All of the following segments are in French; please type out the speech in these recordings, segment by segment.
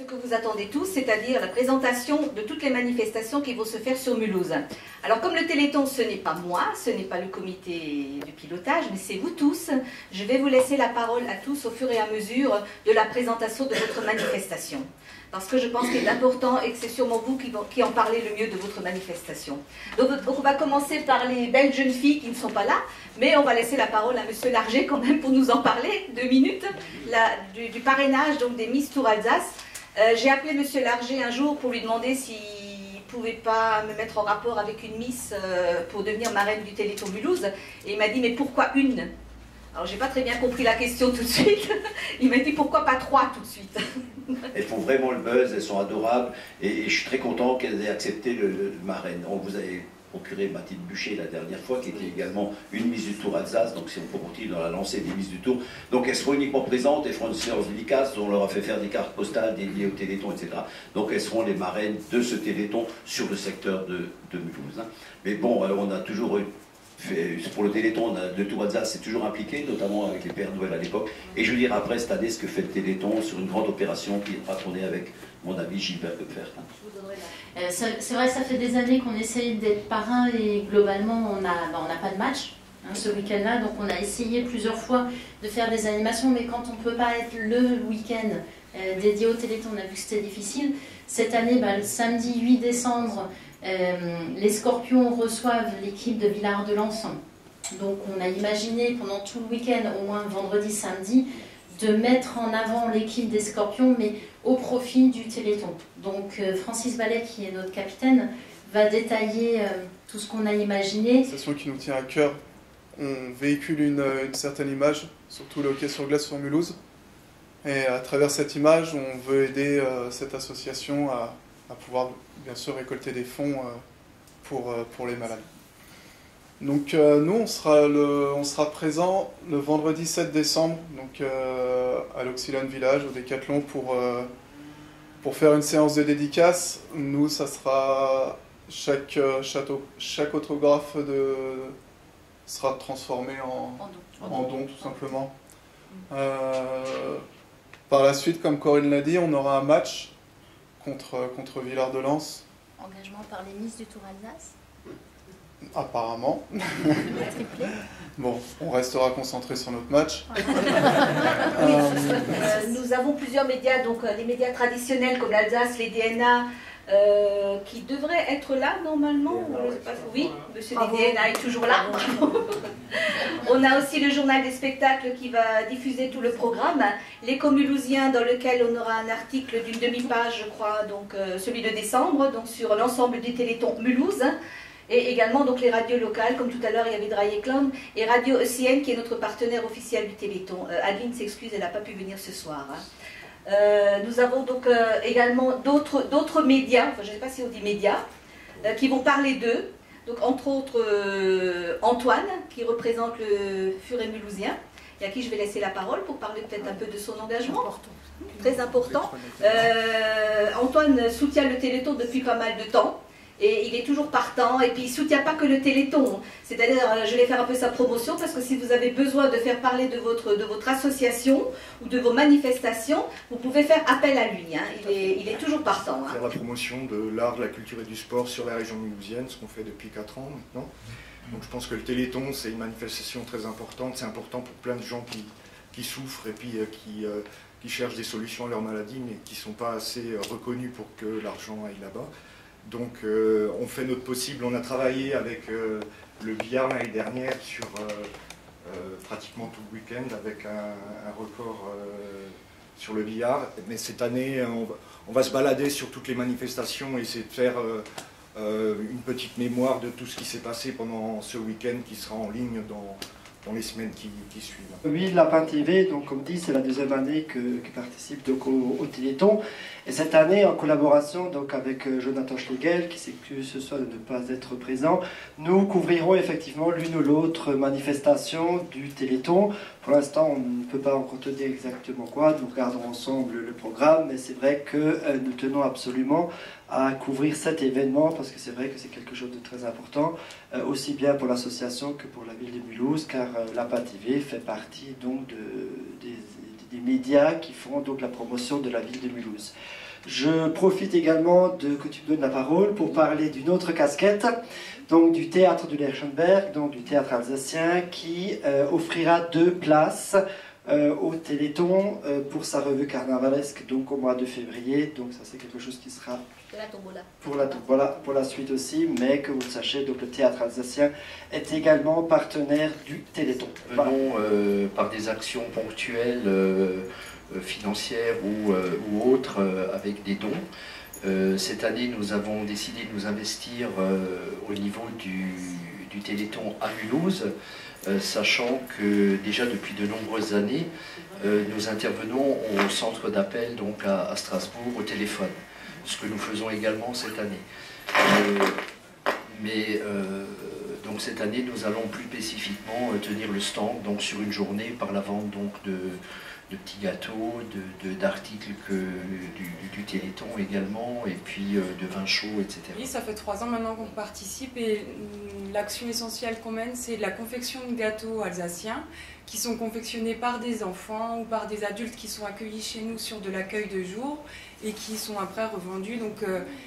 ce que vous attendez tous, c'est-à-dire la présentation de toutes les manifestations qui vont se faire sur Mulhouse. Alors comme le Téléthon, ce n'est pas moi, ce n'est pas le comité du pilotage, mais c'est vous tous, je vais vous laisser la parole à tous au fur et à mesure de la présentation de votre manifestation. Parce que je pense qu'il est important et que c'est sûrement vous qui en parlez le mieux de votre manifestation. Donc on va commencer par les belles jeunes filles qui ne sont pas là, mais on va laisser la parole à Monsieur Larger quand même pour nous en parler, 2 minutes, du parrainage donc des Miss Tour Alsace. J'ai appelé Monsieur Larger un jour pour lui demander s'il ne pouvait pas me mettre en rapport avec une Miss pour devenir marraine du Téléthon Mulhouse. Et il m'a dit, mais pourquoi une? Alors j'ai pas très bien compris la question tout de suite. Il m'a dit, pourquoi pas 3 tout de suite? Elles font vraiment le buzz, elles sont adorables. Et je suis très content qu'elles aient accepté le marraine. On vous avait procuré Mathilde Bûcher la dernière fois, qui était également une Miss du Tour Alsace, donc si on peut continuer dans la lancée des Miss du Tour. Donc elles seront uniquement présentes, elles feront une séance dédicace, on leur a fait faire des cartes postales dédiées au Téléthon, etc. Donc elles seront les marraines de ce Téléthon sur le secteur de Mulhouse. Mais bon, on a toujours eu, pour le Téléthon, le Tour Alsace c'est toujours impliqué, notamment avec les Pères Noël à l'époque. Et je veux dire après cette année ce que fait le Téléthon sur une grande opération qui est patronnée avec mon ami Gilbert Lepfert. C'est vrai, ça fait des années qu'on essaye d'être parrain et globalement on n'a pas de match ce week-end-là, donc on a essayé plusieurs fois de faire des animations, mais quand on ne peut pas être le week-end dédié au Téléthon, on a vu que c'était difficile. Cette année, le samedi 8 décembre, les Scorpions reçoivent l'équipe de Villard-de-Lans, donc on a imaginé pendant tout le week-end, au moins vendredi, samedi, de mettre en avant l'équipe des Scorpions, mais au profit du Téléthon. Donc Francis Ballet, qui est notre capitaine, va détailler tout ce qu'on a imaginé. Une station qui nous tient à cœur. On véhicule une certaine image, surtout le hockey sur glace sur Mulhouse. Et à travers cette image, on veut aider cette association à pouvoir bien sûr récolter des fonds pour les malades. Donc nous, on sera présent le vendredi 7 décembre donc, à l'Oxylane Village, au Décathlon, pour faire une séance de dédicace. Nous, ça sera chaque autographe sera transformé en don, tout simplement. Par la suite, comme Corinne l'a dit, on aura un match contre Villard-de-Lans. Engagement par les Miss du Tour Alsace. Apparemment. Bon, on restera concentré sur notre match. Nous avons plusieurs médias, donc les médias traditionnels comme l'Alsace, les DNA, qui devraient être là normalement. Oui, monsieur les DNA est toujours là. On a aussi le journal des spectacles qui va diffuser tout le programme. L'Écho mulhousien dans lequel on aura un article d'une demi-page, je crois, donc celui de décembre, donc sur l'ensemble du Téléthon Mulhouse. Et également donc les radios locales, comme tout à l'heure il y avait Draillecland, et Radio ECN qui est notre partenaire officiel du Téléthon. Adeline s'excuse, elle n'a pas pu venir ce soir. Nous avons donc également d'autres médias, enfin, je ne sais pas si on dit médias, qui vont parler d'eux. Donc entre autres Antoine, qui représente le Furet mulhousien, et à qui je vais laisser la parole pour parler peut-être un peu de son engagement. Très important. Antoine soutient le Téléthon depuis pas mal de temps. Et il est toujours partant, et puis il ne soutient pas que le Téléthon. C'est-à-dire, je vais faire un peu sa promotion, parce que si vous avez besoin de faire parler de votre association ou de vos manifestations, vous pouvez faire appel à lui. Hein. Il est toujours partant. Faire la promotion de l'art, de la culture et du sport sur la région mulhousienne, ce qu'on fait depuis 4 ans maintenant. Donc je pense que le Téléthon, c'est une manifestation très importante. C'est important pour plein de gens qui souffrent et puis qui cherchent des solutions à leur maladie, mais qui ne sont pas assez reconnus pour que l'argent aille là-bas. Donc on fait notre possible, on a travaillé avec le billard l'année dernière sur pratiquement tout le week-end avec un record sur le billard. Mais cette année, on va se balader sur toutes les manifestations et essayer de faire une petite mémoire de tout ce qui s'est passé pendant ce week-end qui sera en ligne dans les semaines qui suivent. Oui, Lapin TV, donc comme dit, c'est la 2e année que participe donc au Téléthon. Et cette année, en collaboration donc avec Jonathan Schlegel, qui s'excuse ce soir de ne pas être présent, nous couvrirons effectivement l'une ou l'autre manifestation du Téléthon. Pour l'instant, on ne peut pas encore te dire exactement quoi, nous regardons ensemble le programme, mais c'est vrai que nous tenons absolument à couvrir cet événement, parce que c'est vrai que c'est quelque chose de très important, aussi bien pour l'association que pour la ville de Mulhouse, car Lapin TV fait partie donc des médias qui font donc la promotion de la ville de Mulhouse. Je profite également que tu me donnes la parole pour parler d'une autre casquette, donc du théâtre de l'Erchenberg, donc du théâtre alsacien, qui offrira 2 places au Téléthon pour sa revue carnavalesque, donc au mois de février. Donc ça c'est quelque chose qui sera pour la suite aussi, mais que vous le sachiez, donc le théâtre alsacien est également partenaire du Téléthon. Venons par des actions ponctuelles financières ou autres avec des dons. Cette année, nous avons décidé de nous investir au niveau du Téléthon à Mulhouse, sachant que déjà depuis de nombreuses années, nous intervenons au centre d'appel donc à Strasbourg au téléphone, ce que nous faisons également cette année. Donc cette année, nous allons plus spécifiquement tenir le stand donc sur une journée par la vente donc de petits gâteaux, d'articles du Téléthon également, et puis de vin chaud, etc. Oui, ça fait 3 ans maintenant qu'on participe et l'action essentielle qu'on mène, c'est la confection de gâteaux alsaciens qui sont confectionnés par des enfants ou par des adultes qui sont accueillis chez nous sur de l'accueil de jour et qui sont après revendus. Donc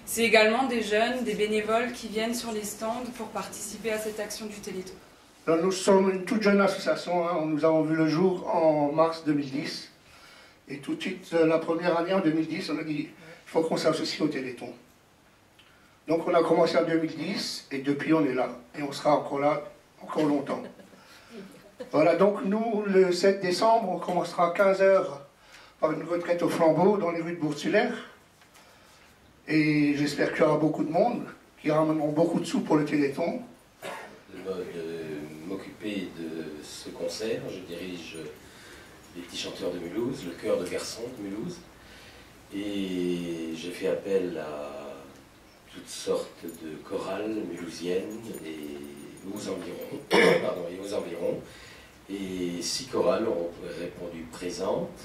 c'est également des jeunes, des bénévoles qui viennent sur les stands pour participer à cette action du Téléthon. Alors, nous sommes une toute jeune association, hein. Nous avons vu le jour en mars 2010. Et tout de suite, la première année, en 2010, on a dit il faut qu'on s'associe au Téléthon. Donc on a commencé en 2010 et depuis on est là. Et on sera encore là, encore longtemps. Voilà, donc nous, le 7 décembre, on commencera à 15 h par une retraite au flambeau dans les rues de Bourg-Sulaire. Et j'espère qu'il y aura beaucoup de monde, qui ramèneront beaucoup de sous pour le Téléthon. M'occuper de ce concert, je dirige les petits chanteurs de Mulhouse, le chœur de garçons de Mulhouse, et j'ai fait appel à toutes sortes de chorales mulhousiennes et aux environs, et 6 chorales ont répondu présentes,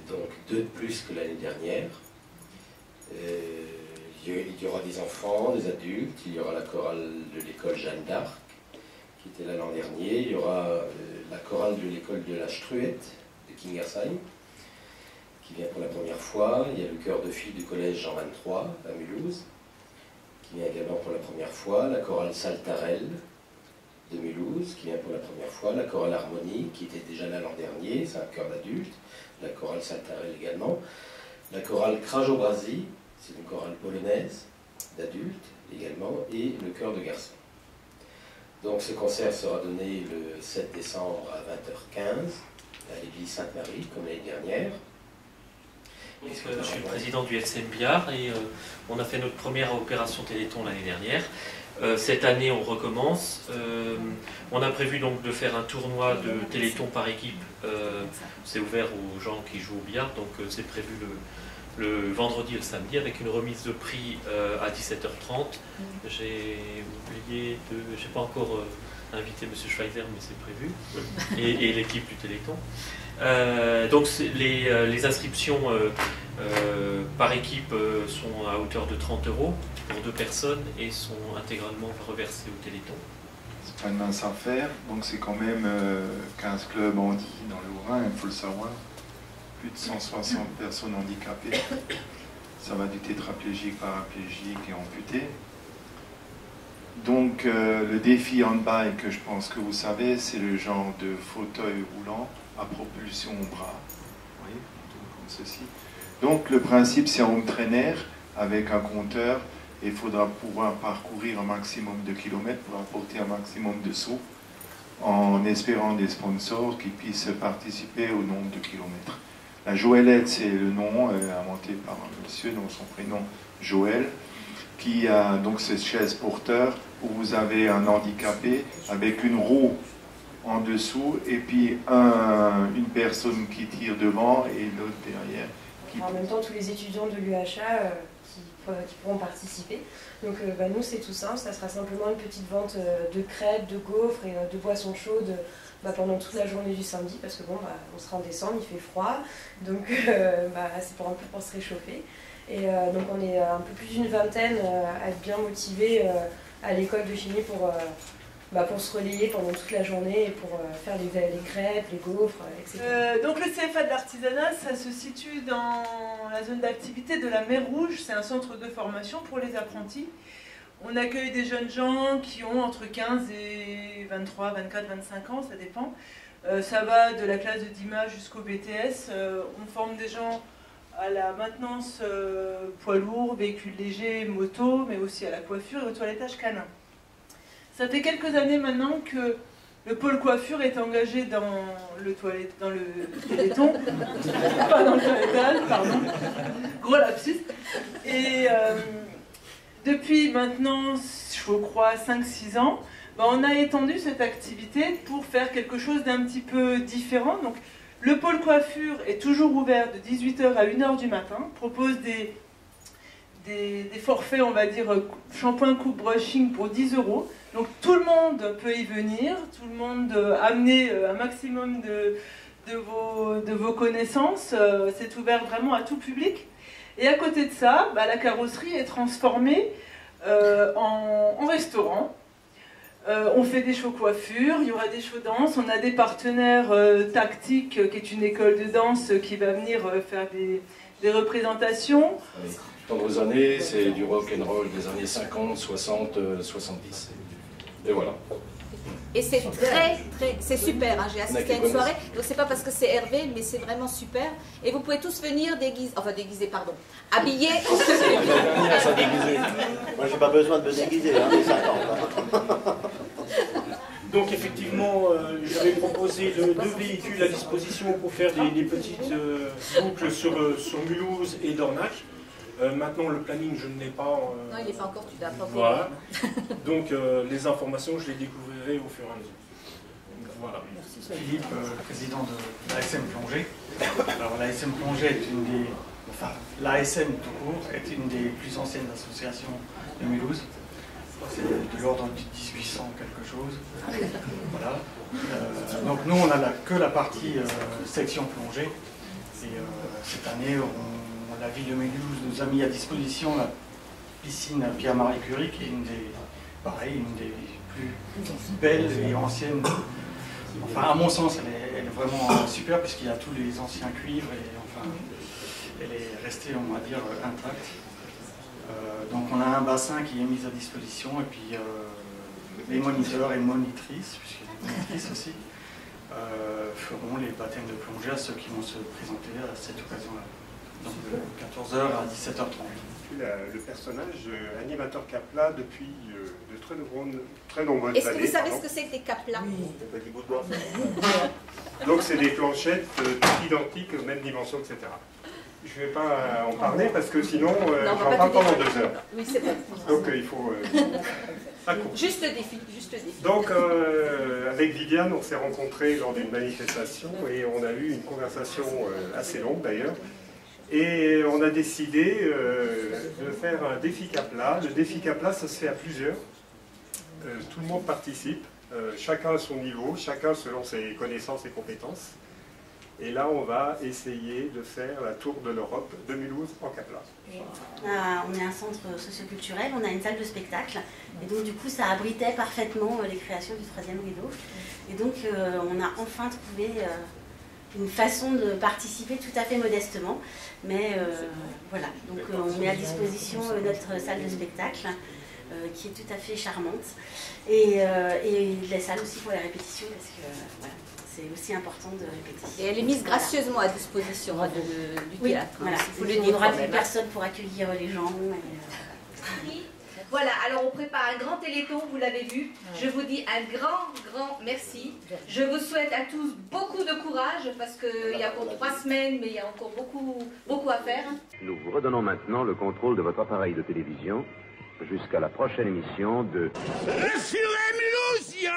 donc 2 de plus que l'année dernière. Il y aura des enfants, des adultes, il y aura la chorale de l'école Jeanne d'Arc, qui était là l'an dernier, il y aura la chorale de l'école de la Struette, de Kingersheim, qui vient pour la première fois, il y a le chœur de filles du collège Jean 23 à Mulhouse, qui vient également pour la première fois, la chorale Saltarelle de Mulhouse, qui vient pour la première fois, la chorale Harmonie, qui était déjà là l'an dernier, c'est un chœur d'adultes, la chorale Saltarelle également, la chorale Krajobrazi, c'est une chorale polonaise d'adultes également, et le chœur de garçons. Donc ce concert sera donné le 7 décembre à 20h15 à l'église Sainte-Marie, comme l'année dernière. Je suis le président du FCM Biard et on a fait notre première opération Téléthon l'année dernière. Cette année, on recommence. On a prévu donc de faire un tournoi de Téléthon par équipe. C'est ouvert aux gens qui jouent au billard, donc c'est prévu le vendredi et le samedi avec une remise de prix à 17h30. J'ai oublié j'ai pas encore invité M. Schweizer, mais c'est prévu, et l'équipe du Téléthon. Donc les inscriptions par équipe sont à hauteur de 30 € pour 2 personnes et sont intégralement reversées au Téléthon. C'est pas une mince affaire, donc c'est quand même 15 clubs handis dans le Haut-Rhin, il faut le savoir. Plus de 160 personnes handicapées. Ça va du tétraplégique, paraplégique et amputé. Donc le défi handbike, je pense que vous savez, c'est le genre de fauteuil roulant à propulsion au bras. Vous voyez, comme ceci. Donc le principe, c'est un home trainer avec un compteur et il faudra pouvoir parcourir un maximum de kilomètres pour apporter un maximum de sauts en espérant des sponsors qui puissent participer au nombre de kilomètres. La Joëlette, c'est le nom inventé par un monsieur dont son prénom Joël, qui a donc cette chaise porteur où vous avez un handicapé avec une roue en dessous et puis une personne qui tire devant et l'autre derrière. En même temps, tous les étudiants de l'UHA qui pourront participer. Donc nous, c'est tout simple, ça sera simplement une petite vente de crêpes, de gaufres et de boissons chaudes pendant toute la journée du samedi, parce que bon, on sera en décembre, il fait froid, donc c'est pour un peu pour se réchauffer. Et donc on est un peu plus d'une vingtaine à être bien motivés à l'école de chimie pour se relayer pendant toute la journée et pour faire les crêpes, les gaufres, etc. Donc le CFA de l'artisanat, ça se situe dans la zone d'activité de la Mer Rouge. C'est un centre de formation pour les apprentis. On accueille des jeunes gens qui ont entre 15 et 23, 24, 25 ans, ça dépend. Ça va de la classe de DIMA jusqu'au BTS. On forme des gens à la maintenance poids lourds, véhicules légers, motos, mais aussi à la coiffure et au toilettage canin. Ça fait quelques années maintenant que le pôle coiffure est engagé dans le téléthon, pas dans le toilettage, pardon, gros lapsus. Et depuis maintenant, je crois, 5-6 ans, on a étendu cette activité pour faire quelque chose d'un petit peu différent. Donc, le pôle coiffure est toujours ouvert de 18h à 1h du matin, propose des forfaits, on va dire, shampoing, coupe, brushing pour 10 €. Donc tout le monde peut y venir, tout le monde amener un maximum de vos connaissances. C'est ouvert vraiment à tout public. Et à côté de ça, la carrosserie est transformée en restaurant. On fait des shows coiffures, il y aura des shows danse, on a des partenaires Tactique, qui est une école de danse qui va venir faire des représentations. Dans nos années, c'est du rock and roll des années 50, 60, 70. Et voilà. Et c'est c'est super, hein. J'ai assisté à une soirée, donc c'est pas parce que c'est Hervé, mais c'est vraiment super. Et vous pouvez tous venir habillés. Moi j'ai pas besoin de me déguiser, hein, les 50. Donc effectivement, j'avais proposé deux véhicules à disposition pour faire des petites boucles sur Mulhouse et Dornach. Maintenant, le planning, je ne l'ai pas. Non, il n'est pas encore, tu l'as pas. Voilà. Donc, les informations, je les découvrirai au fur et à mesure. Voilà. Philippe, président de l'ASM Plongée. Alors, l'ASM Plongée est une des. Enfin, l'ASM tout court est une des plus anciennes associations de Mulhouse. C'est de l'ordre de 1800 quelque chose. Voilà. Donc, nous, on n'a que la partie section plongée. Et cette année, la ville de Mulhouse nous a mis à disposition la piscine Pierre-Marie Curie, qui est une des plus belles et anciennes. Enfin, à mon sens, elle est vraiment super, puisqu'il y a tous les anciens cuivres, et enfin, elle est restée, on va dire, intacte. Donc on a un bassin qui est mis à disposition, et puis les moniteurs et monitrices, puisqu'il y a des monitrices aussi, feront les baptêmes de plongée à ceux qui vont se présenter à cette occasion-là. Donc de 14h à 17h30. Le personnage animateur Capla depuis de très nombreuses années. Est-ce que vous savez ce que c'est que des Capla? Des petits bouts de bois. Donc c'est des planchettes identiques, aux mêmes dimensions, etc. Je ne vais pas en parler parce que sinon j'en parle pendant 2 heures. Oui, c'est vrai. Donc il faut... Juste le défi. Donc avec Viviane, on s'est rencontrés lors d'une manifestation et on a eu une conversation assez longue d'ailleurs. Et on a décidé de faire un défi Capla. Le défi Capla, ça se fait à plusieurs. Tout le monde participe, chacun à son niveau, chacun selon ses connaissances et compétences. Et là, on va essayer de faire la tour de l'Europe de Mulhouse en Capla. On est un centre socioculturel, on a une salle de spectacle. Et donc, du coup, ça abritait parfaitement les créations du 3e rideau. Et donc, on a enfin trouvé une façon de participer tout à fait modestement. Mais voilà, donc on met à disposition notre salle de spectacle qui est tout à fait charmante et la salle aussi pour les répétitions parce que voilà, c'est aussi important de répéter. Et elle est mise gracieusement à disposition du théâtre. Voilà, il n'y aura plus personne pour accueillir les gens. Voilà, alors on prépare un grand téléthon, vous l'avez vu. Je vous dis un grand merci. Je vous souhaite à tous beaucoup de courage parce qu'il y a encore 3 semaines, mais il y a encore beaucoup à faire. Nous vous redonnons maintenant le contrôle de votre appareil de télévision jusqu'à la prochaine émission de... Mulhousien